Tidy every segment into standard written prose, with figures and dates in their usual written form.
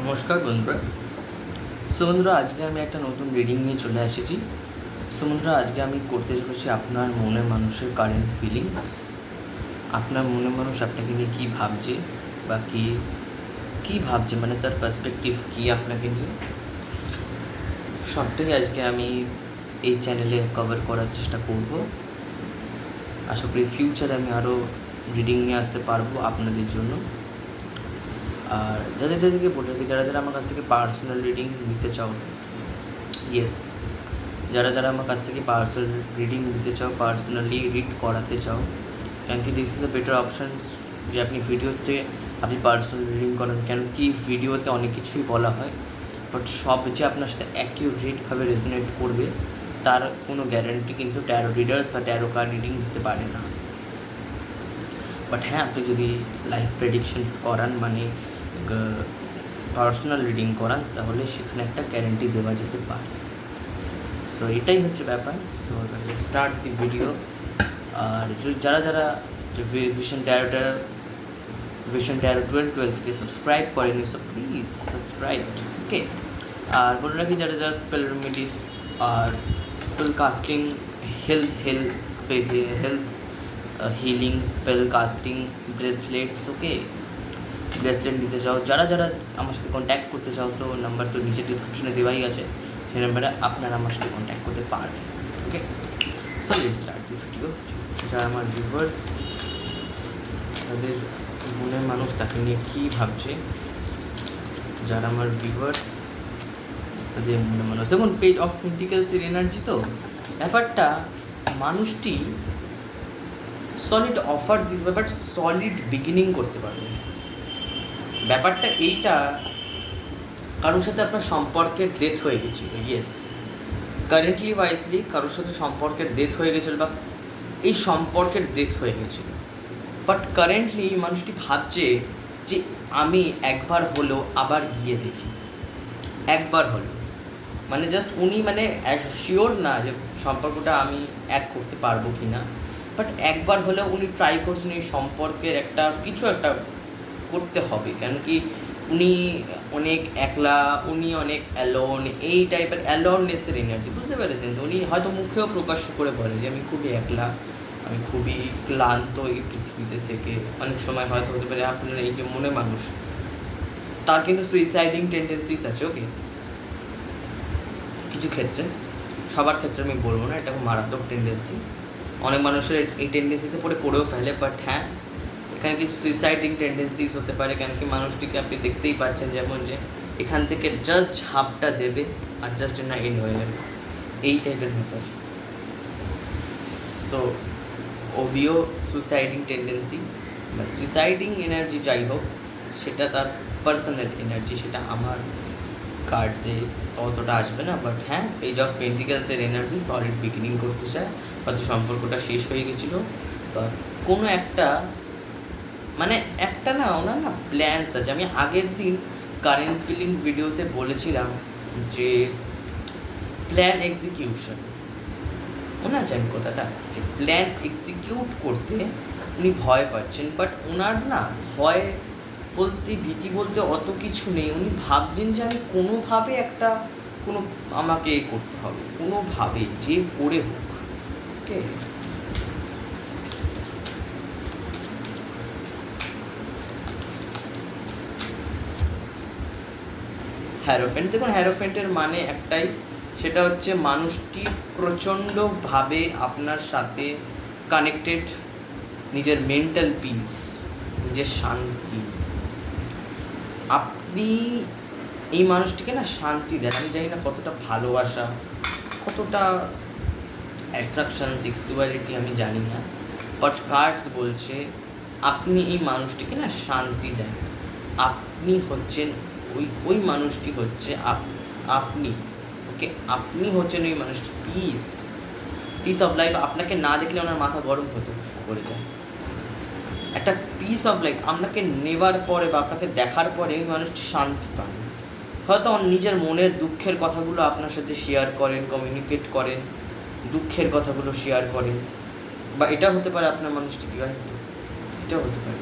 নমস্কার বন্ধুরা। বন্ধুরা, আজকে আমি একটা নতুন রিডিং নিয়ে চলে এসেছি। বন্ধুরা, আজকে আমি করতে চলেছি আপনার মনে মানুষের কারেন্ট ফিলিংস। আপনার মনে মানুষ আপনাকে নিয়ে কী ভাবছে বা কী ভাবছে, মানে তার পার্সপেক্টিভ কী আপনাকে নিয়ে, সবটাই আজকে আমি এই চ্যানেলে কভার করার চেষ্টা করব। আশা করি ফিউচারে আমি আরও রিডিং নিয়ে আসতে পারবো আপনাদের জন্য। আর যাদেরকে বলে রাখি, যারা আমার কাছ থেকে পার্সোনাল রিডিং নিতে চাও, যারা আমার কাছ থেকে পার্সোনাল রিডিং নিতে চাও, পার্সোনালি রিড করাতে চাও, কেন কি this is a better option যে আপনি ভিডিওতে আপনি পার্সোনাল রিডিং করেন। কেন কি ভিডিওতে অনেক কিছুই বলা হয়, বাট সব যে আপনার সাথে অ্যাকিউরেটভাবে রেজোনেট করবে তার কোনো গ্যারান্টি কিন্তু ট্যারো রিডার্স বা ট্যারো কার্ড রিডিং দিতে পারে না। বাট হ্যাঁ, আপনি যদি লাইফ প্রেডিকশনস করান, মানে পার্সোনাল রিডিং করান, তাহলে সেখানে একটা গ্যারেন্টি দেওয়া যেতে পারে। সো এটাই হচ্ছে ব্যাপার। So start the video. আর যারা ভিশন ট্যারো 12কে সাবস্ক্রাইব করেনি, সো প্লিজ সাবস্ক্রাইব। ওকে, আর বলে রাখি, যারা স্পেল রেমেডিস আর spell casting, health healing, spell casting, bracelets, okay, bracelet নিতে চাও, যারা আমার সাথে কন্ট্যাক্ট করতে চাও, সো নাম্বার তো নিচে ডিসক্রিপশনে দেওয়াই আছে, সেই নাম্বারে আপনারা আমার সাথে কন্ট্যাক্ট করতে পারবেন। Okay, so let's start the video. যারা আমার ভিউয়ার্স, তাদের মনের মানুষ তাকে নিয়ে কী ভাবছে, যারা আমার ভিউয়ার্স তাদের মনে মানুষ, দেখুন পেজ অফ পেন্টিকলসের এনার্জি, তো ব্যাপারটা মানুষটি সলিড অফার দিতে, বাট সলিড বিগিনিং করতে পারবে। ব্যাপারটা এইটা, কারোর সাথে আপনার সম্পর্কের ডেথ হয়ে গেছিলো, ইয়েস, কারেন্টলি ওয়াইজলি কারোর সাথে সম্পর্কের ডেথ হয়ে গেছিলো বা এই সম্পর্কের ডেথ হয়ে গেছিলো, বাট কারেন্টলি মানুষটি ভাবছে যে আমি একবার হলেও আবার গিয়ে দেখি, একবার হলো, মানে জাস্ট উনি মানে শিওর না যে সম্পর্কটা আমি এক করতে পারবো কি না, বাট একবার হলেও উনি ট্রাই করছেন এই সম্পর্কের কিছু একটা করতে হবে। কেন কি উনি অনেক একলা, উনি অনেক অ্যালোন, এই টাইপের অ্যালোননেসের এনার্জি, বুঝতে পেরেছেন? তো উনি হয়তো মুখেও প্রকাশ করে বলে যে আমি খুবই একলা, আমি খুবই ক্লান্ত এই পৃথিবীতে থেকে। অনেক সময় হয়তো হতে পারে আপনার এই যে মনে মানুষ, তার কিন্তু সুইসাইডিং টেন্ডেন্সিস আছে। ওকে, কিছু ক্ষেত্রে, সবার ক্ষেত্রে আমি বলবো না, এটা খুব মারাত্মক টেন্ডেন্সি, অনেক মানুষের এই টেন্ডেন্সিতে পড়ে করেও ফেলে। বাট হ্যাঁ, এখানে কিছু সুইসাইডিং টেন্ডেন্সিস হতে পারে, কেন কি মানুষটিকে আপনি দেখতেই পাচ্ছেন যেমন যে এখান থেকে জাস্ট ঝাপটা দেবে আর জাস্ট না এন্ড হয়ে যাবে, এই টাইপের ব্যাপার। সো ওভিও সুইসাইডিং টেন্ডেন্সি বা সুইসাইডিং এনার্জি যাই হোক, সেটা তার পার্সোনাল এনার্জি, সেটা আমার কার্ডসে ততটা আসবে না। বাট হ্যাঁ, পেজ অফ পেন্টিকলসের এনার্জি সলিড বিগিনিং করতে চায়, হয়তো সম্পর্কটা শেষ হয়ে গেছিলো বা কোনো একটা, মানে একটা না, ওনার না প্ল্যানস আছে। আমি আগের দিন কারেন্ট ফিলিং ভিডিওতে বলেছিলাম যে প্ল্যান এক্সিকিউশন, মনে আছে আমি কথাটা, যে প্ল্যান এক্সিকিউট করতে উনি ভয় পাচ্ছেন। বাট ওনার না ভয় বলতে, ভীতি বলতে অত কিছু নেই। উনি ভাবছেন যে আমি কোনোভাবে আমাকে করতে হবে, কোনোভাবে যে করে হোক। ওকে, হ্যারোফেন্ট, দেখুন হ্যারোফেন্টের মানে একটাই, সেটা হচ্ছে মানুষটি প্রচণ্ডভাবে আপনার সাথে কানেক্টেড, নিজের মেন্টাল পিস, নিজের শান্তি, আপনি এই মানুষটিকে না শান্তি দেন। আমি জানি না কতটা ভালোবাসা, কতটা অ্যাট্রাকশন, সেক্সুয়ালিটি আমি জানি না, বাট কার্ডস বলছে আপনি এই মানুষটিকে না শান্তি দেন। আপনি হচ্ছেন ওই মানুষটি হচ্ছে আপনি। ওকে, আপনি হচ্ছেন ওই মানুষটি, পিস অফ লাইফ। আপনাকে না দেখলে ওনার মাথা গরম হতে শুরু করে যায়। একটা পিস অফ লাইফ আপনাকে নেবার পরে বা আপনাকে দেখার পরে ওই মানুষটি শান্তি পান। হয়তো নিজের মনের দুঃখের কথাগুলো আপনার সাথে শেয়ার করেন, কমিউনিকেট করেন, দুঃখের কথাগুলো শেয়ার করেন, বা এটা হতে পারে আপনার মানুষটি বিবাহিত, এটাও হতে পারে।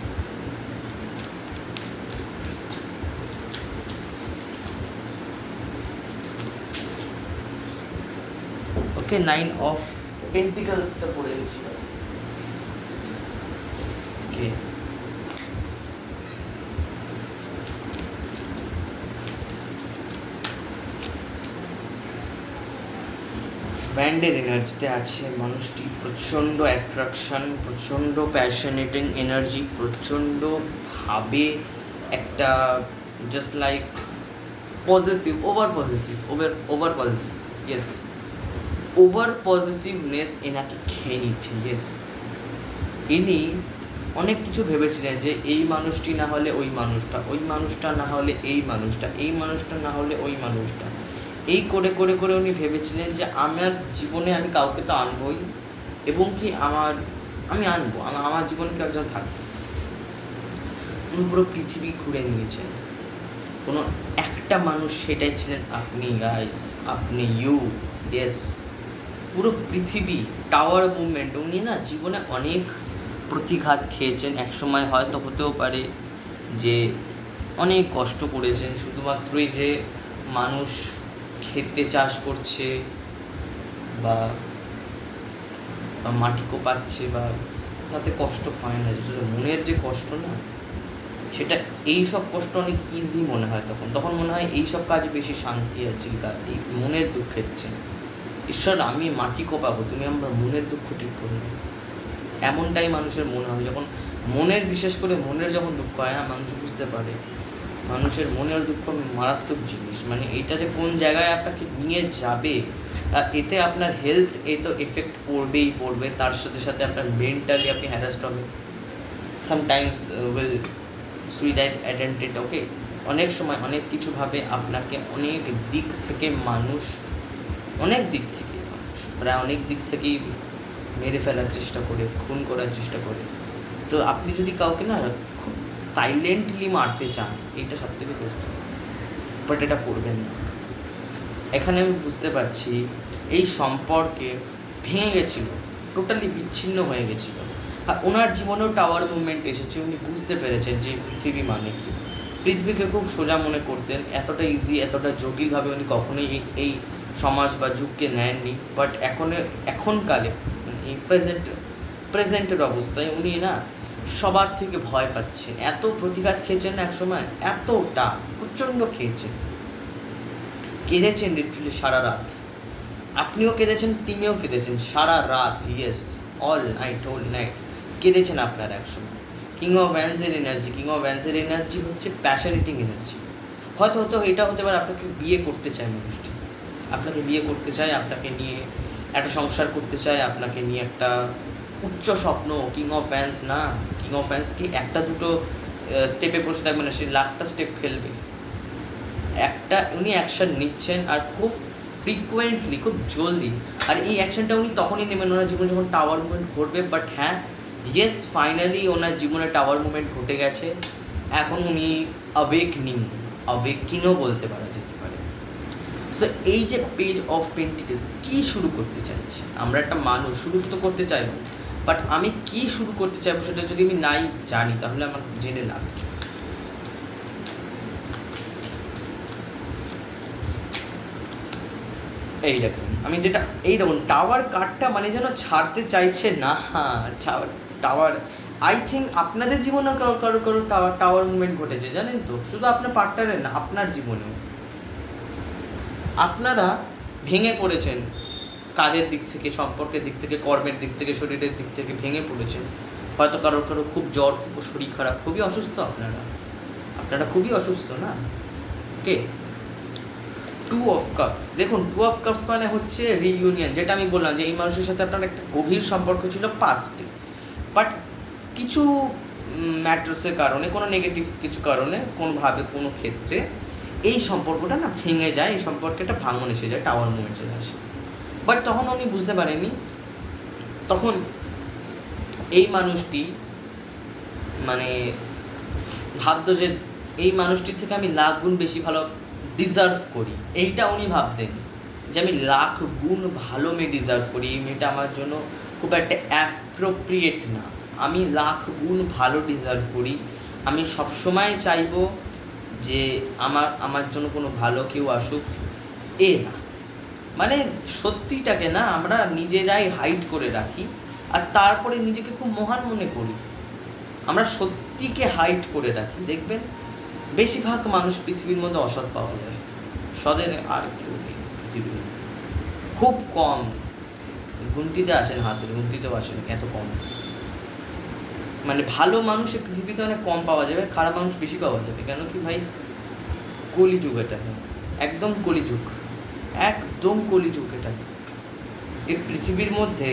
ওকে, 9 অফ পেন্টিকলসটা পড়ে গেছিল। ওকে, ব্যান্ডের এনার্জিতে আছে মানুষটি, প্রচণ্ড অ্যাট্রাকশন, প্রচণ্ড প্যাশনেটিং এনার্জি, প্রচণ্ডভাবে একটা just like positive, over positive, yes, over positiveness এনাকে খেয়ে নিচ্ছে। ইয়েস, ইনি অনেক কিছু ভেবেছিলেন যে এই মানুষটি না হলে ওই মানুষটা, ওই মানুষটা না হলে এই মানুষটা, এই মানুষটা না হলে ওই মানুষটা, এই করে করে করে উনি ভেবেছিলেন যে আমার জীবনে আমি কাউকে তো আনবই, এবং কি আমি আনবো, আমার জীবনে কেউ একজন থাকবে। উনি পুরো পৃথিবী ঘুরে নিয়েছেন, কোনো একটা মানুষ সেটাই ছিলেন আপনি, গাইস, আপনি, ইয়েস, পুরো পৃথিবী, টাওয়ার মুভমেন্ট। উনি না জীবনে অনেক প্রতিঘাত খেয়েছেন, একসময় হয়তো হতেও পারে যে অনেক কষ্ট করেছেন, শুধুমাত্রই যে মানুষ খেতে চাষ করছে বা মাটি কোপাচ্ছে বা তাতে কষ্ট হয় না, যেটা মনের যে কষ্ট না, সেটা এই সব কষ্ট অনেক ইজি মনে হয়, তখন মনে হয় এই সব কাজ বেশি শান্তি আছে, এই মনের দুঃখের চেয়ে। ঈশ্বর, আমি মাটি কোপাবো, তুমি আমার মনের দুঃখ ঠিক করে দাও, এমনটাই মানুষের মনে হয় যখন মনের, বিশেষ করে মনের যখন দুঃখ হয় না, মানুষ বুঝতে পারে মানুষের মনের দুঃখ মারাত্মক জিনিস, মানে এইটা যে কোন জায়গায় আপনাকে নিয়ে যাবে, আর এতে আপনার হেলথ তো এফেক্ট পড়বে, তার সাথে সাথে আপনার মেন্টালি আপনি হ্যারাসড হবে, সামটাইমস উইল সুইসাইড অ্যাটেম্পটেড। ওকে, অনেক সময় অনেক কিছুভাবে আপনাকে অনেক দিক থেকে মানুষ প্রায় অনেক দিক থেকেই মেরে ফেলার চেষ্টা করে, খুন করার চেষ্টা করে। তো আপনি যদি কাউকে না খুব সাইলেন্টলি মারতে চান, এটা সব থেকে বেস্ট, বাট এটা করবেন না। এখানে আমি বুঝতে পারছি এই সম্পর্কে ভেঙে গেছিলো, টোটালি বিচ্ছিন্ন হয়ে গেছিলো, আর ওনার জীবনেও টাওয়ার মুভমেন্ট এসেছে। উনি বুঝতে পেরেছেন যে পৃথিবী মানে কি, পৃথিবীকে খুব সোজা মনে করতেন, এতটা ইজি, এতটা জটিলভাবে উনি কখনোই এই সমাজ বা যুগকে নেননি। বাট এখনকালে এই প্রেজেন্টের অবস্থায় উনি না সবার থেকে ভয় পাচ্ছেন, এত প্রতিঘাত খেয়েছেন না একসময়, এতটা প্রচণ্ড খেয়েছেন, কেঁদেছেন লিটারালি সারা রাত, আপনিও কেঁদেছেন, তিনিও কেঁদেছেন সারা রাত, ইয়েস, অল নাইট কেঁদেছেন আপনার একসময়। কিং অফ ভ্যান্সের এনার্জি হচ্ছে প্যাশনেটিং এনার্জি। হয়তো এটা হতে পারে আপনাকে বিয়ে করতে চায় মানুষটি, আপনাকে বিয়ে করতে চায়, আপনাকে নিয়ে একটা সংসার করতে চায়, আপনাকে নিয়ে একটা উচ্চ স্বপ্ন। কিং অফ ফ্যান্স কি একটা দুটো স্টেপে বসে থাকবে না, সে লাখটা স্টেপ ফেলবে। উনি অ্যাকশন নিচ্ছেন, আর খুব ফ্রিকুয়েন্টলি, খুব জলদি, আর এই অ্যাকশনটা উনি তখনই নেবেন ওনার জীবনে যখন টাওয়ার মুভমেন্ট ঘটবে। বাট হ্যাঁ, ইয়েস, ফাইনালি ওনার জীবনে টাওয়ার মুভমেন্ট ঘটে গেছে, এখন উনি অ্যাওয়েকিংও বলতে পারা যেতে পারে। সো এই যে পেজ অফ পেন্টিকলস, কী শুরু করতে চাইছি আমরা, একটা মানুষ শুরু তো করতে চাইব, বাট আমি কি শুরু করতে চাইবো সেটা যদি আমি নাই জানি, তাহলে আমার জেনে লাভ। এই দেখুন, আমি যেটা দেখুন টাওয়ার কার্ডটা মানে যেন ছাড়তে চাইছে না। টাওয়ার, আই থিঙ্ক আপনাদের জীবনেও কারো টাওয়ার মুভমেন্ট ঘটেছে, জানেন তো, শুধু আপনার পার্টনারের না, আপনার জীবনেও আপনারা ভেঙে পড়েছেন, কাজের দিক থেকে, সম্পর্কের দিক থেকে, কর্মের দিক থেকে, শরীরের দিক থেকে ভেঙে পড়েছেন। হয়তো কারো খুব জ্বর, খুব শরীর খারাপ, খুবই অসুস্থ, আপনারা খুবই অসুস্থ না। ওকে, 2 অফ কাপস, দেখুন 2 অফ কাপস মানে হচ্ছে রিইউনিয়ন, যেটা আমি বললাম যে এই মানুষের সাথে আপনার একটা গভীর সম্পর্ক ছিল পাস্টে, বাট কিছু ম্যাটার্সের কারণে, কোনো নেগেটিভ কিছু কারণে, কোনোভাবে কোনো ক্ষেত্রে এই সম্পর্কটা না ভেঙে যায়, এই সম্পর্কটা ভাঙন এসে যায়, টাওয়ার মুভমেন্ট চলে আসে। বাট তখন উনি বুঝতে পারেনি, তখন এই মানুষটি মানে ভাবতো যে এই মানুষটির থেকে আমি লাখ গুণ বেশি ভালো ডিজার্ভ করি, এইটা উনি ভাবতেন যে আমি লাখ গুণ ভালো মেয়ে ডিজার্ভ করি, এই মেয়েটা আমার জন্য খুব একটা অ্যাপ্রোপ্রিয়েট না, আমি লাখ গুণ ভালো ডিজার্ভ করি, আমি সবসময় চাইবো যে আমার জন্য কোনো ভালো কেউ আসুক, না, মানে সত্যিটাকে না আমরা নিজেরাই হাইড করে রাখি, আর তারপরে নিজেকে খুব মহান মনে করি। আমরা সত্যিকে হাইড করে রাখি। দেখবেন বেশিরভাগ মানুষ পৃথিবীর মধ্যে অসৎ পাওয়া যায়, সদের আর কেউ নেই পৃথিবীর, খুব কম, গুনতিতে আসেন, হাতের গুনতিতেও আসেন, এত কম। মানে ভালো মানুষ পৃথিবীতে অনেক কম পাওয়া যাবে, খারাপ মানুষ বেশি পাওয়া যাবে। কেন কি ভাই, কলিযুগ এটা, একদম কলিযুগ, একদম কলিযুগ এটা। এই পৃথিবীর মধ্যে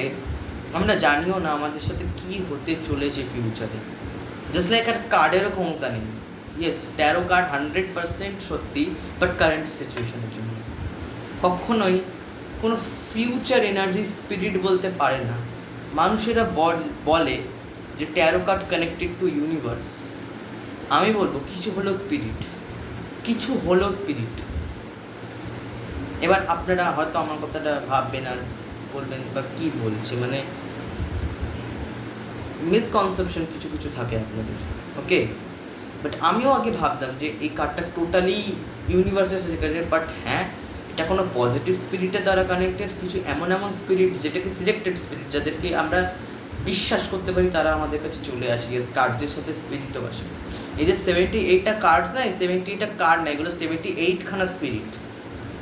আমরা জানিও না আমাদের সাথে কি হতে চলেছে ফিউচারে। জাস্ট লাইক আর কার্ডেরও ক্ষমতা নেই। ইয়েস, ট্যারো কার্ড 100% সত্যি, বাট কারেন্ট সিচুয়েশনের জন্য কখনোই কোনো ফিউচার এনার্জি স্পিরিট বলতে পারে না। মানুষেরা বলে যে taro card connected to universe. আমি বলবো কিছু হলো স্পিরিট, কিছু হলো স্পিরিট। এবার আপনারা হয়তো আমার কথাটা ভাববেন আর বলবেন বা কী বলছে, মানে মিসকনসেপশন কিছু কিছু থাকে আপনাদের, ওকে। বাট আমিও আগে ভাবতাম যে এই কার্ডটা টোটালি ইউনিভার্সের সাথে কানেক্টেড, বাট হ্যাঁ, এটা কোনো পজিটিভ স্পিরিটের দ্বারা কানেক্টেড। কিছু এমন এমন স্পিরিট যেটাকে সিলেক্টেড স্পিরিট, যাদেরকে আমরা বিশ্বাস করতে পারি, তারা আমাদের কাছে চলে আসে। এই কার্ডসের সাথে স্পিরিটও আসে। এই যে 78টা কার্ডস না, এই 78টা কার্ড না, এগুলো 78খানা স্পিরিট।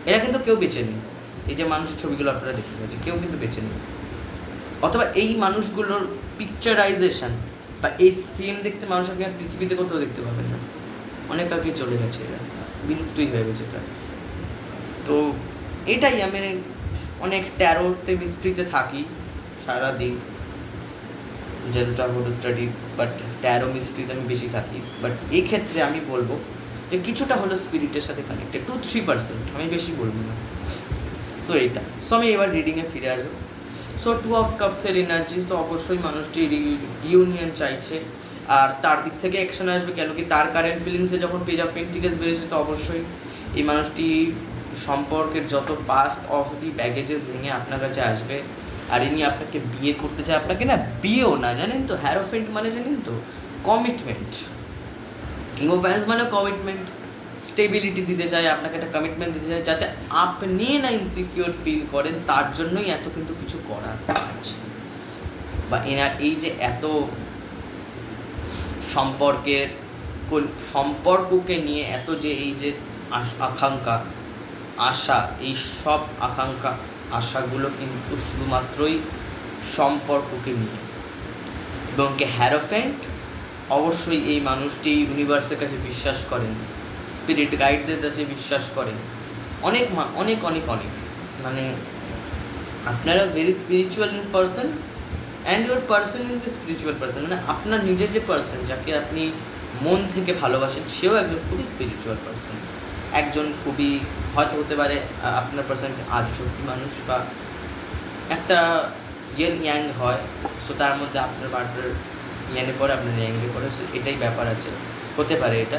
এরা কিন্তু কেউ বেছে নেই। এই যে মানুষের ছবিগুলো আপনারা দেখতে পাচ্ছেন, কেউ কিন্তু বেছে নেই। অথবা এই মানুষগুলোর পিকচারাইজেশন বা এই সেম দেখতে মানুষ আপনি আর পৃথিবীতে কোথাও দেখতে পাবেন না। অনেক আগে চলে গেছে, এরা বিলুপ্তই হয়ে গেছে প্রায়। তো এটাই আমি অনেক ট্যারোতে মিস্ট্রিতে থাকি সারাদিন, যেহেতু ট্যারো স্টাডি, বাট ট্যারো মিস্ট্রিতে আমি বেশি থাকি। বাট এই ক্ষেত্রে আমি বলবো যে কিছুটা হলো স্পিরিটের সাথে কানেক্টেড, 2-3%, আমি বেশি বলবো না। সো এইটা, সো আমি এবার রিডিংয়ে ফিরে আসবো। সো 2 অফ কাপসের এনার্জি, তো অবশ্যই মানুষটি ইউনিয়ন চাইছে, আর তার দিক থেকে অ্যাকশন আসবে। কেন কি তার কারেন্ট ফিলিংসে যখন পেজ অফ পেন্টিকেলস বেরিয়েছে, তো অবশ্যই এই মানুষটি সম্পর্কের যত পাস্ট অফ দি ব্যাগেজেস ভেঙে আপনার কাছে আসবে, আর ইনি আপনাকে বিয়ে করতে চায়। আপনাকে না বিয়েও না, জানেন তো, হ্যারোফেন্ট মানে জানেন তো, কমিটমেন্ট। কিং অফ ওয়ান্স মানে কমিটমেন্ট, স্টেবিলিটি দিতে চায়, আপনাকে একটা কমিটমেন্ট দিতে চায়, যাতে আপনি না ইনসিকিউর ফিল করেন। তার জন্যই এত কিন্তু কিছু করার আছে, বা এনার এই যে এত সম্পর্ককে নিয়ে এত যে এই যে আকাঙ্ক্ষা, আশা, এই সব আকাঙ্ক্ষা আশাগুলো কিন্তু শুধুমাত্রই সম্পর্ককে নিয়ে। এবং হ্যারোফেন্ট, অবশ্যই এই মানুষটি ইউনিভার্সের কাছে বিশ্বাস করেন, স্পিরিট গাইডদের কাছে বিশ্বাস করেন, অনেক অনেক অনেক অনেক। মানে আপনারা very spiritual in person, and your person in the spiritual person. মানে আপনার নিজের যে পার্সন, যাকে আপনি মন থেকে ভালোবাসেন, সেও একজন খুবই স্পিরিচুয়াল পার্সন। একজন খুবই হয়তো হতে পারে আপনার পার্সন আদিশক্তি মানুষ, বা একটা ইয়েন ইয়াং হয়, সো তার মধ্যে আপনার পার্টনার ইয়ানে পরে, আপনার ইয়াংয়ে পরে। সো এটাই ব্যাপার আছে, হতে পারে এটা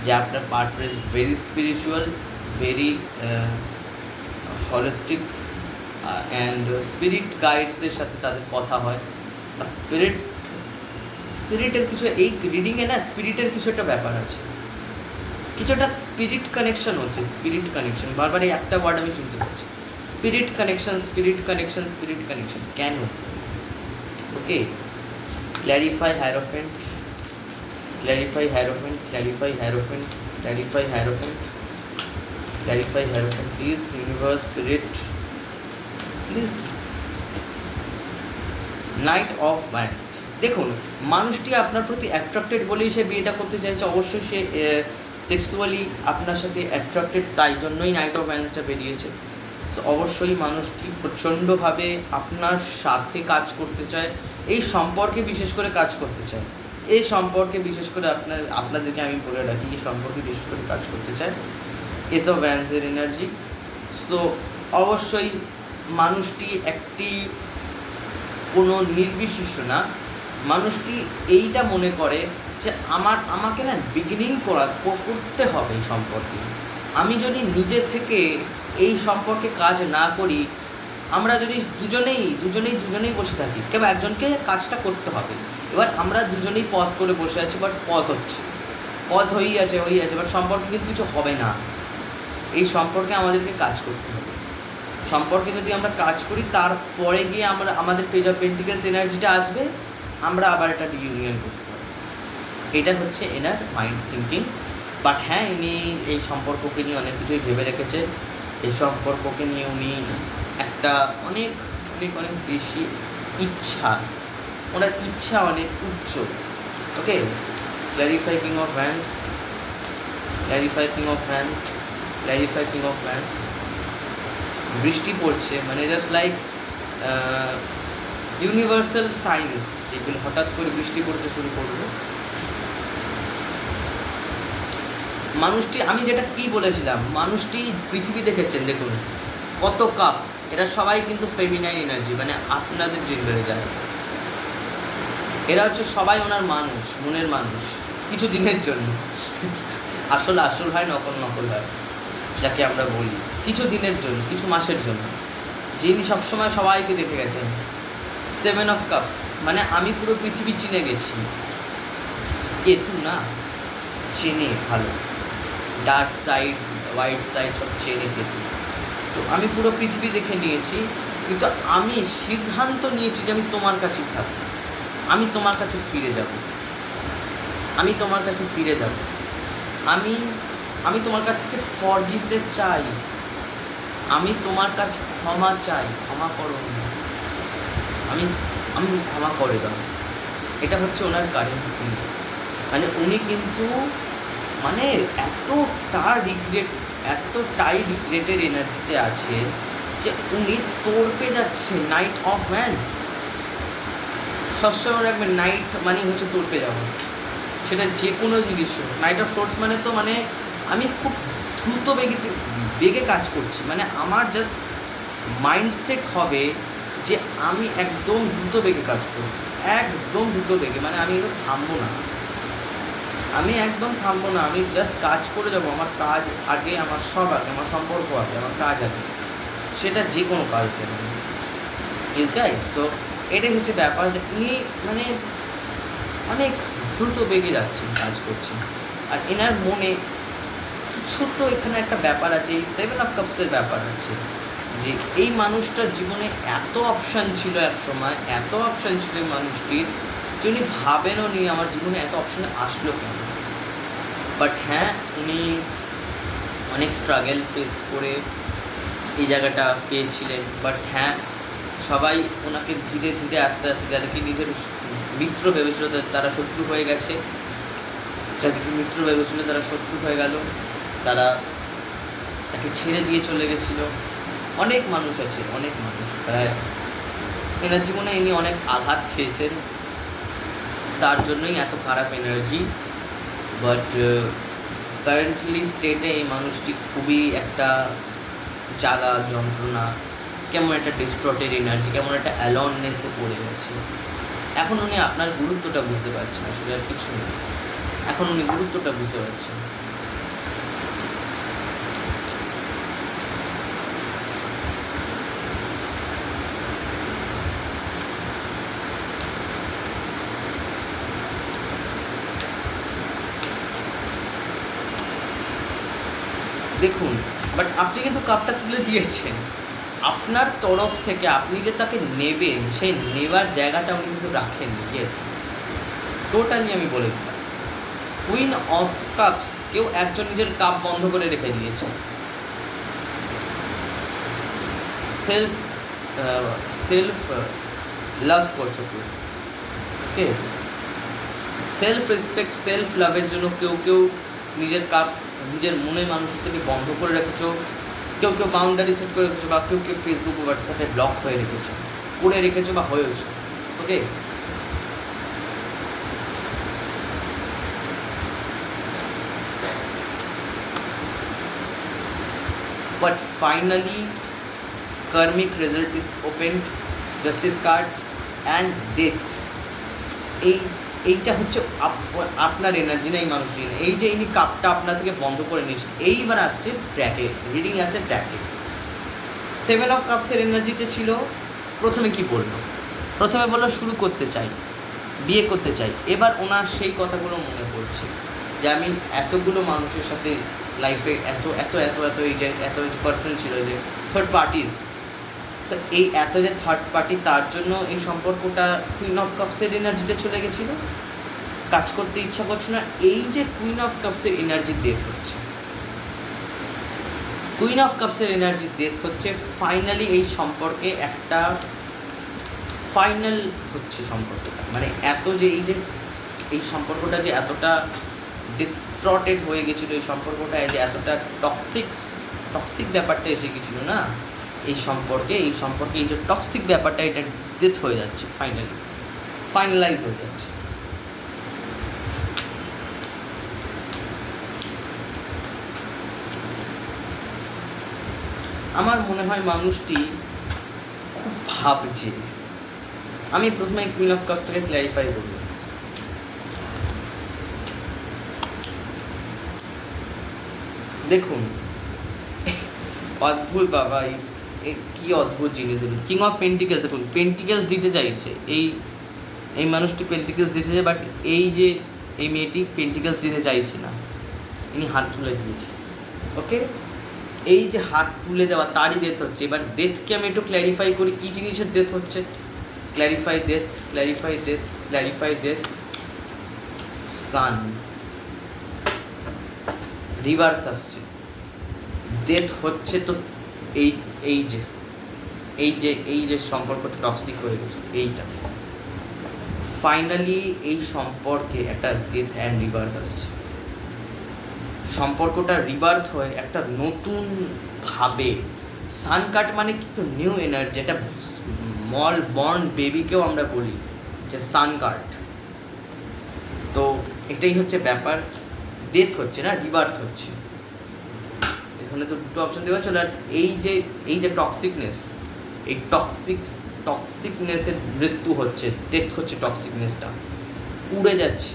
যে আপনার partner is very spiritual, very holistic, and spirit গাইডসদের সাথে তাদের কথা হয়, বা স্পিরিটের কিছু, এই রিডিংয়ে না স্পিরিটের কিছু একটা ব্যাপার আছে, কিছু একটা স্পিরিট কানেকশন হচ্ছে। স্পিরিট কানেকশন, বারবার এই একটা ওয়ার্ড আমি শুনতে পাচ্ছি, spirit connection, spirit connection, spirit connection. কেন? Okay, clarify hierophant, clarify hierophant, clarify hierophant, clarify hierophant, clarify hierophant, please universe, spirit, please. Knight of wands, দেখুন মানুষটি আপনার প্রতি অ্যাট্রাক্টেড বলেই সে বিয়েটা করতে চাইছে। অবশ্যই সে সেক্সুয়ালি আপনার সাথে অ্যাট্রাক্টেড, তাই জন্যই নাইট অফ ওয়ান্সটা বেরিয়েছে। তো অবশ্যই মানুষটি প্রচণ্ডভাবে আপনার সাথে কাজ করতে চায়, এই সম্পর্কে বিশেষ করে কাজ করতে চায়, এই সম্পর্কে বিশেষ করে আপনাদেরকে আমি বলে রাখি, এই সম্পর্কে বিশেষ করে কাজ করতে চায়। এস অফ ওয়ান্সের এনার্জি। সো অবশ্যই মানুষটি একটি কোনো নির্বিশেষ না, মানুষটি এইটা মনে করে যে আমাকে না বিগিনিং করতে হবে এই সম্পর্কে। আমি যদি নিজে থেকে এই সম্পর্কে কাজ না করি, আমরা যদি দুজনেই বসে থাকি, কেবল একজনকে কাজটা করতে হবে। এবার আমরা দুজনেই পজ করে বসে আছি, বাট পজ হয়েই আছে, বাট সম্পর্কে কিন্তু কিছু হবে না। এই সম্পর্কে আমাদেরকে কাজ করতে হবে। সম্পর্কে যদি আমরা কাজ করি তারপরে গিয়ে আমরা আমাদের পেজ অফ পেন্টিকেলস এনার্জিটা আসবে, আমরা আবার এটা রিইউনিয়ন করতে পারবো। এটা হচ্ছে এনার মাইন্ড থিঙ্কিং। বাট হ্যাঁ, ইনি এই সম্পর্ককে নিয়ে অনেক কিছুই ভেবে রেখেছেন। এই সম্পর্ককে নিয়ে উনি একটা অনেক অনেক অনেক বেশি ইচ্ছা, ওনার ইচ্ছা অনেক উচ্চ। Okay, clarify king of hands, clarify king of hands, clarify king of hands. বৃষ্টি পড়ছে, মানে জাস্ট লাইক ইউনিভার্সাল সাইন্স, যেগুলো হঠাৎ করে বৃষ্টি পড়তে শুরু করবে। মানুষটি, আমি যেটা কি বলেছিলাম, মানুষটি পৃথিবী দেখেছেন, দেখুন কত কাপস, এরা সবাই কিন্তু ফেমিনাইন এনার্জি, মানে আপনাদের জেন্ডারে যায়। এরা হচ্ছে সবাই ওনার মানুষ, মনের মানুষ, কিছু দিনের জন্য। আসল হয়, নকল হয়, যাকে আমরা বলি, কিছু দিনের জন্য, কিছু মাসের জন্য। যিনি সবসময় সবাইকে দেখে গেছেন। 7 অফ কাপস, মানে আমি পুরো পৃথিবী চিনে গেছি। কেতু না চেনে ভালো, ডার্ক সাইড, হোয়াইট সাইড সব চেনে কেতু। তো আমি পুরো পৃথিবী দেখে নিয়েছি, কিন্তু আমি সিদ্ধান্ত নিয়েছি যে আমি তোমার কাছেই থাকবো, আমি তোমার কাছে ফিরে যাব, আমি তোমার কাছে ফিরে যাব, আমি তোমার কাছ থেকে ফরগিভনেস চাই, আমি তোমার কাছে ক্ষমা চাই, ক্ষমা করো, আমি ক্ষমা করে দাও। এটা হচ্ছে ওনার কারেন্ট ফিলিংস। মানে উনি কিন্তু মানে এতটাই রিগ্রেটের এনার্জিতে আছে যে উনি তোড়পে যাচ্ছে। নাইট অফ হ্যান্ডস, সবসময় রাখবেন, নাইট মানে হচ্ছে তোড়পে যাওয়া, সেটা যে কোনো জিনিস। নাইট অফ শর্টস মানে তো মানে আমি খুব দ্রুত বেগে কাজ করছি, মানে আমার জাস্ট মাইন্ডসেট হবে যে আমি একদম দ্রুত বেগে কাজ করব, একদম দ্রুত বেগে, মানে আমি একটু থামবো না, আমি একদম থামবো না, আমি জাস্ট কাজ করে যাবো। আমার কাজ আগে, আমার সব আগে, আমার সম্পর্ক আগে, আমার কাজ আগে, সেটা যে কোনো কাজ দেবে। Is guide. সো এটাই হচ্ছে ব্যাপার, যে উনি মানে অনেক দ্রুত বেগে যাচ্ছেন, কাজ করছেন। আর এনার মনে কিছু তো এখানে একটা ব্যাপার আছে, এই 7 অফ কাপসের ব্যাপার আছে, যে এই মানুষটার জীবনে এত অপশান ছিল এক সময়, এত অপশান ছিল এই মানুষটির, যে উনি ভাবেনও নি আমার জীবনে এত অপশান আসলো কেন। বাট হ্যাঁ, উনি অনেক স্ট্রাগল ফেস করে এই জায়গাটা পেয়েছিলেন। বাট হ্যাঁ, সবাই ওনাকে ধীরে ধীরে আস্তে আস্তে, যাদেরকে নিজের মিত্র ভেবেছিল তারা শত্রু হয়ে গেছে, যাদেরকে মিত্র ভেবেছিল তারা শত্রু হয়ে গেল, তারা তাকে ছেড়ে দিয়ে চলে গেছিল। অনেক মানুষ আছে, অনেক মানুষ, প্রায় এনার জীবনে ইনি অনেক আঘাত খেয়েছেন, তার জন্যই এত খারাপ এনার্জি। বাট কারেন্টলি স্টেটে এই মানুষটি খুবই একটা জ্বালা যন্ত্রণা, কেমন একটা ডিস্ট্রটেড এনার্জি, কেমন একটা অ্যালোননেসে পড়ে গেছে। এখন উনি আপনার গুরুত্বটা বুঝতে পারছেন, আসলে আর কিছু নেই, এখন উনি গুরুত্বটা বুঝতে পারছেন। দেখুন, বাট আপনি কিন্তু কাপটা তুলে দিয়েছেন আপনার তরফ থেকে, আপনি যে তাকে নেবেন সেই নেবার জায়গাটা উনি কিন্তু রাখেননি। ইয়েস, টোটালি আমি বলে দিলাম। কুইন অফ কাপস, কেউ একজন নিজের কাপ বন্ধ করে রেখে দিয়েছে, সেলফ লাভ করছো কেউ, ওকে, সেলফ রেসপেক্ট, সেলফ লাভের জন্য কেউ নিজের কাপ নিজের মনে মানুষের থেকে বন্ধ করে রেখেছো, কেউ বাউন্ডারি সেট করে রেখেছো, বা কেউ ফেসবুক ও হোয়াটসঅ্যাপে ব্লক হয়ে রেখেছো বা হয়েছো, okay. But finally karmic result is opened, justice card and death। এইটা হচ্ছে আপনার এনার্জি না, এই মানুষটির। এই যে ইনি কাপটা আপনার থেকে বন্ধ করে নিয়েছেন, এইবার আসছে ব্র্যাকেট রিডিং, আসছে ব্র্যাকেট। 7 অফ কাপসের এনার্জিতে ছিল, প্রথমে কি বললো, প্রথমে বললো শুরু করতে চাই, বিয়ে করতে চাই। এবার ওনার সেই কথাগুলো মনে পড়ছে যে আমি এতগুলো মানুষের সাথে লাইফে এত এত এত এত এই যে এত পার্সন ছিল, যে থার্ড পার্টিস, সো এই এত যে থার্ড পার্টি, তার জন্য এই সম্পর্কটা কুইন অফ কাপসের এনার্জিতে চলে গেছিল, কাজ করতে ইচ্ছা করছে না। এই যে কুইন অফ কাপসের এনার্জি ডেথ হচ্ছে, কুইন অফ কাপসের এনার্জি ডেথ হচ্ছে, ফাইনালি এই সম্পর্কে একটা ফাইনাল হচ্ছে সম্পর্কটা। মানে এত যে এই সম্পর্কটা যে এতটা ডিস্ট্রটেড হয়ে গেছিলো, এই সম্পর্কটা যে এতটা টক্সিক ব্যাপারটা এসে গেছিলো না এই সম্পর্কে এই যে টক্সিক ব্যাপারটা, এটা ডেথ হয়ে যাচ্ছে, ফাইনালাইজ হয়ে যাচ্ছে। আমার মনে হয় মানুষটি খুব ভাবছে। আমি প্রথমে কুইন অফ কাপসটাকে ক্ল্যারিফাই করব। দেখুন, অদ্ভুত বাবা, কি অদ্ভুত জিনিস। দেখুন, কিং অফ পেন্টিকেলস, দেখুন পেন্টিকেলস দিতে চাইছে, এই মানুষটি পেন্টিকেলস দিতে চাই, বাট এই মেয়েটি পেন্টিকেলস দিতে চাইছে না, ইনি হাত তুলে দিয়েছে। ওকে, এই যে হাত তুলে দেওয়া, তারই ডেথ হচ্ছে। এবার ডেথকে আমি একটু ক্ল্যারিফাই করি, কী জিনিসের ডেথ হচ্ছে। ক্ল্যারিফাই ডেথ, সান রিবার্থ আসছে, ডেথ হচ্ছে। তো এই যে সম্পর্কটা টক্সিক হয়ে গেছে, এইটা ফাইনালি এই সম্পর্কে একটা ডেথ অ্যান্ড রিবার্থ আসছে। সম্পর্কটা রিবার্থ হয়ে একটা নতুন ভাবে, সান কাট মানে কিন্তু নিউ এনার্জি। একটা স্মল বর্ন বেবিকেও আমরা বলি যে সান কাট। তো এটাই হচ্ছে ব্যাপার, ডেথ হচ্ছে না, রিবার্থ হচ্ছে। এখানে তো দুটো অপশন দেওয়া ছিল। আর এই যে টক্সিকনেস, এই টক্সিকনেসের মৃত্যু হচ্ছে, ডেথ হচ্ছে। টক্সিকনেসটা উড়ে যাচ্ছে,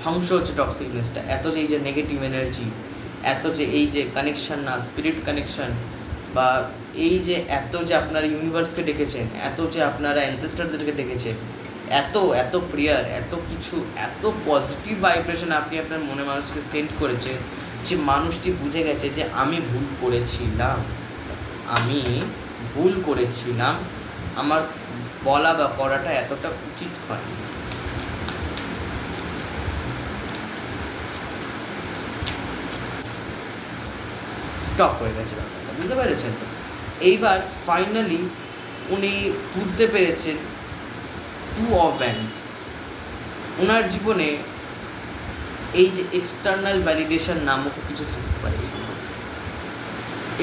ধ্বংস হচ্ছে টক্সিকনেসটা। এত যে এই যে নেগেটিভ এনার্জি, এত যে এই যে কানেকশান না, স্পিরিট কানেকশান, বা এই যে এত যে আপনারা ইউনিভার্সকে ডেকেছেন, এত যে আপনারা অ্যানসেস্টারদেরকে ডেকেছেন, এত প্রেয়ার, এত কিছু, এত পজিটিভ ভাইব্রেশন আপনি আপনার মনে মানুষকে সেন্ড করেছেন, যে মানুষটি বুঝে গেছে যে আমি ভুল করেছিলাম, আমার বলা বা করাটা এতটা উচিত হয়নি। স্টপ হয়ে গেছে ব্যাপারটা, বুঝতে পেরেছেন তো? এইবার ফাইনালি উনি বুঝতে পেরেছেন টু অফ ব্যান্ডস। ওনার জীবনে এই যে এক্সটার্নাল ভ্যালিডেশন নামক কিছু থাকতে পারে এই সম্পর্কে,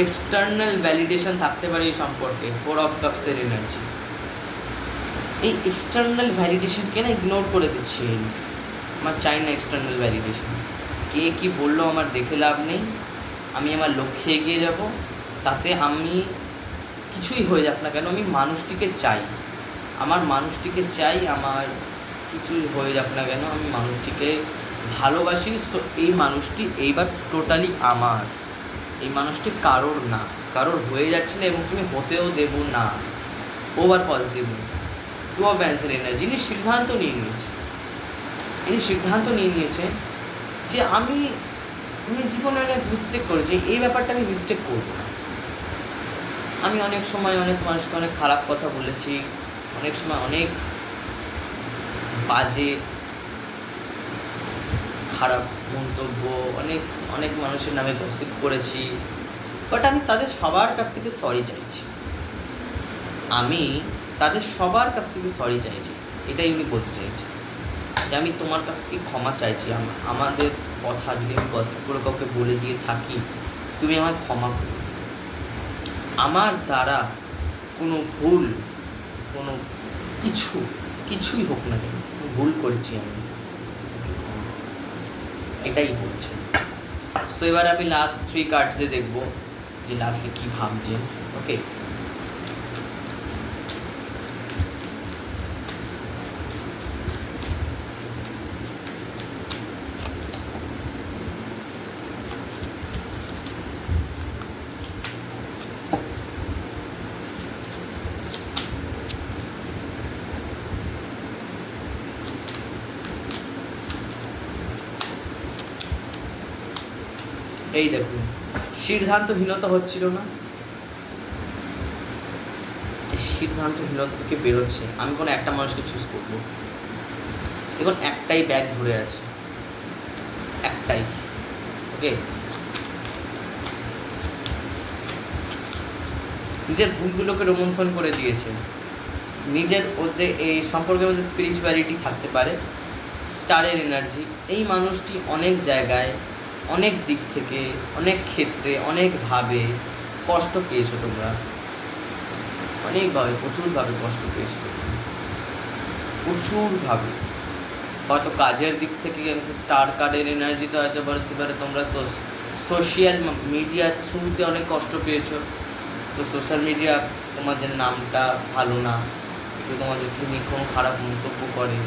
এক্সটার্নাল ভ্যালিডেশন থাকতে পারে এই সম্পর্কে। ফোর অফ কাপসের এনার্জি, এই এক্সটার্নাল ভ্যালিডেশনকে না ইগনোর করে দিচ্ছি। আমার চাই না এক্সটার্নাল ভ্যালিডেশন। কে কী বললো আমার দেখে লাভ নেই, আমি আমার লক্ষ্যে এগিয়ে যাব। তাতে আমি কিছুই হয়ে যাক না কেন, আমি মানুষটিকে চাই, আমার কিছুই হয়ে যাক না কেন, আমি মানুষটিকে ভালোবাসি। সো এই মানুষটি এইবার টোটালি আমার, এই মানুষটি কারোর না, কারোর হয়ে যাচ্ছে না, এবং তুমি হতেও দেবো না। Over positiveness, two of answer energy. যিনি সিদ্ধান্ত নিয়ে নিয়েছে যে আমি জীবনে অনেক মিস্টেক করেছি, এই ব্যাপারটা আমি মিস্টেক করবো না। আমি অনেক সময় অনেক মানুষকে অনেক খারাপ কথা বলেছি, অনেক সময় অনেক বাজে খারাপ মন্তব্য, অনেক মানুষের নামে গসিপ করেছি, বাট আমি তাদের সবার কাছ থেকে সরি চাইছি। এটাই উনি বলতে চাইছি, যে আমি তোমার কাছ থেকে ক্ষমা চাইছি। আমাদের কথা যদি আমি গসিপ করে কাউকে বলে দিয়ে থাকি, তুমি আমায় ক্ষমা করো। আমার দ্বারা কোনো ভুল, কোনো কিছুই হোক না কেন, ভুল করেছি আমি, এটাই বলছে। সো এবার আমি লাস্ট 3 কার্ডসে দেখবো যে লাস্টে কী ভাবছে। ওকে, এই দেখুন, সিদ্ধান্তহীনতা হচ্ছিল না, সিদ্ধান্তহীনতা থেকে বেরোচ্ছে, আমি কোনো একটা মানুষকে চুজ করবো। এখন একটাই ব্যাগ ধরে আছে, একটাই, ওকে। নিজের ভুলগুলোকে রোমন্থন করে দিয়েছে, নিজের ওদের এই সম্পর্কের মধ্যে স্পিরিচুয়ালিটি থাকতে পারে, স্টারের এনার্জি। এই মানুষটি অনেক জায়গায়, অনেক দিক থেকে, অনেক ক্ষেত্রে, অনেকভাবে কষ্ট পেয়েছো তোমরা, অনেকভাবে, প্রচুরভাবে কষ্ট পেয়েছো তোমরা, প্রচুরভাবে। হয়তো কাজের দিক থেকে স্টার কার্ডের এনার্জিতে হয়তো বলতে পারে তোমরা সোশ্যাল মিডিয়ার থ্রুতে অনেক কষ্ট পেয়েছো। তো সোশ্যাল মিডিয়া তোমাদের নামটা ভালো না, কেউ তোমাদেরকে নিয়ে কোনো খারাপ মন্তব্য করে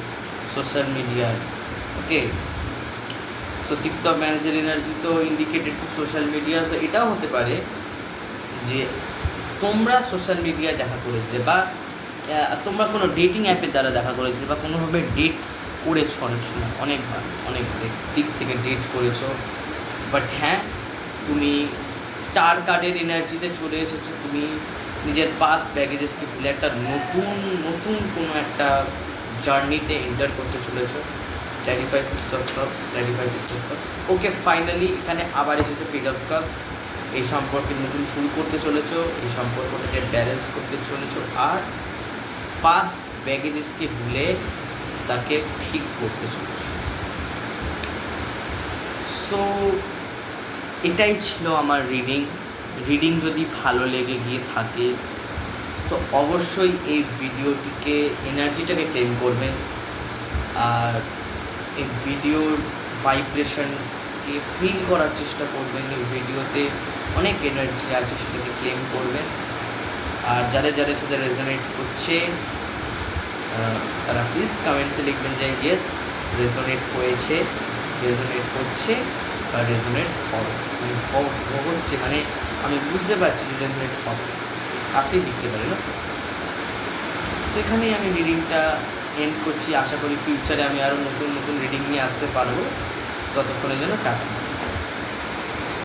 সোশ্যাল মিডিয়ায়, ওকে। সো 6 অফ ওয়ান্ডসের এনার্জি তো ইন্ডিকেটেড টু সোশ্যাল মিডিয়া। তো এটাও হতে পারে যে তোমরা সোশ্যাল মিডিয়ায় দেখা করেছিলে, বা তোমরা কোনো ডেটিং অ্যাপের দ্বারা দেখা করেছিলে, বা কোনোভাবে ডেটস করেছো অনেক সময়, অনেকবার, অনেক দিক থেকে ডেট করেছো। বাট হ্যাঁ, তুমি স্টার কার্ডের এনার্জিতে চলে এসেছো, তুমি নিজের পাস্ট ব্যাগেজেসকে ভুলে একটা নতুন কোনো একটা জার্নিতে এন্টার করতে চলেছো। Clarify 6 of cups, clarify 6 of cups, okay. Finally এখানে আবার এসেছে পেজ অফ কাপস। এই সম্পর্কে নতুন শুরু করতে চলেছো, এই সম্পর্কটাকে ব্যালেন্স করতে চলেছো, আর পাস্ট ব্যাগেজেসকে ভুলে তাকে ঠিক করতে চলেছো। সো এটাই ছিল আমার রিডিং যদি ভালো লেগে গিয়ে থাকে তো অবশ্যই এই ভিডিওটিকে, এনার্জিটাকে ক্লেম করবেন, আর এই ভিডিওর ভাইব্রেশনকে ফিল করার চেষ্টা করবেন। এই ভিডিওতে অনেক এনার্জি আছে, সেটাকে ক্লেম করবেন। আর যাদের সাথে রেজোনেট করছে তারা প্লিজ কমেন্টসে লিখবেন যে ইয়েস, রেজোনেট হয়েছে, রেজোনেট হচ্ছে, বা রেজোনেট হচ্ছে, মানে আমি বুঝতে পারছি যে রেজোনেট হবে, আপনি লিখতে পারেন। তো এখানেই আমি রিডিংটা এন্ড করছি। আশা করি ফিউচারে আমি আরও নতুন রিডিং নিয়ে আসতে পারবো। ততক্ষণের জন্য টাটা।